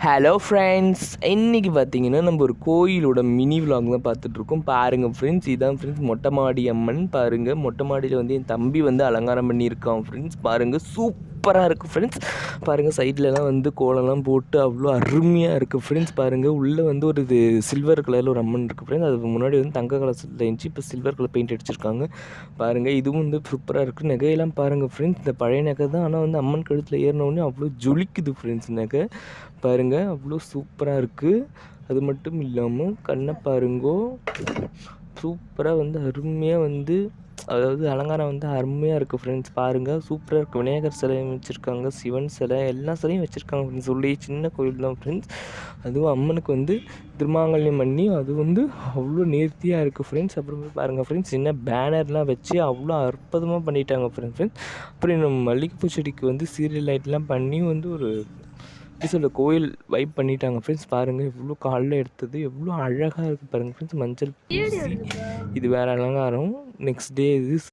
Hello friends, இன்றைக்கி பார்த்தீங்கன்னா நம்ம ஒரு கோயிலோட மினி விலாக் தான் பார்த்துட்ருக்கோம். பாருங்கள் ஃப்ரெண்ட்ஸ், இதான் ஃப்ரெண்ட்ஸ் மொட்டை மாடி அம்மன். பாருங்கள், மொட்டை மாடியில் வந்து என் தம்பி வந்து அலங்காரம் பண்ணியிருக்கான் ஃப்ரெண்ட்ஸ். பாருங்கள், சூப்பராக இருக்குது ஃப்ரெண்ட்ஸ். பாருங்கள், சைட்லலாம் வந்து கோலம்லாம் போட்டு அவ்வளோ அருமையாக இருக்குது ஃப்ரெண்ட்ஸ். பாருங்கள், உள்ளே வந்து ஒரு இது சில்வர் கலரில் ஒரு அம்மன் இருக்குது ஃப்ரெண்ட்ஸ். அதுக்கு முன்னாடி வந்து தங்க கலரில் இருந்துச்சு, இப்போ சில்வர் கலர் பெயிண்ட் அடிச்சிருக்காங்க. பாருங்கள், இதுவும் வந்து சூப்பராக இருக்குது. நகையெல்லாம் பாருங்கள் ஃப்ரெண்ட்ஸ், இந்த பழைய நகை தான். ஆனால் வந்து அம்மன் கழுத்தில் ஏறினோடனே அவ்வளோ ஜொலிக்குது ஃப்ரெண்ட்ஸ் நகை. பாருங்கள், அவ்வளோ சூப்பராக இருக்குது. அது மட்டும் இல்லாமல் கண்ணை பாருங்கோ, சூப்பராக வந்து அருமையாக வந்து அதாவது அலங்காரம் வந்து அருமையாக இருக்குது ஃப்ரெண்ட்ஸ். பாருங்கள், சூப்பராக இருக்குது. விநாயகர் சிலையும் வச்சுருக்காங்க, சிவன் சிலை, எல்லா சிலையும் வச்சுருக்காங்க ஃப்ரெண்ட்ஸ். உள்ளே சின்ன கோயில் தான் ஃப்ரெண்ட்ஸ். அதுவும் அம்மனுக்கு வந்து திருமாங்கல்யம் பண்ணி அது வந்து அவ்வளோ நேர்த்தியாக இருக்குது ஃப்ரெண்ட்ஸ். அப்புறம் பாருங்கள் ஃப்ரெண்ட்ஸ், சின்ன பேனர்லாம் வச்சு அவ்வளோ அற்புதமாக பண்ணிட்டாங்க ஃப்ரெண்ட்ஸ். அப்புறம் நம்ம மல்லிகைப்பூ செடிக்கு வந்து சீரியல் லைட்லாம் பண்ணி வந்து ஒரு எப்படி சொல்ல கோயில் வைப் பண்ணிட்டாங்க ஃப்ரெண்ட்ஸ். பாருங்கள், எவ்வளோ காலைல எடுத்தது எவ்வளோ அழகாக இருக்குது பாருங்கள் ஃப்ரெண்ட்ஸ். மஞ்சள் பூசி இது வேறு அலங்காரம். நெக்ஸ்ட் டே இது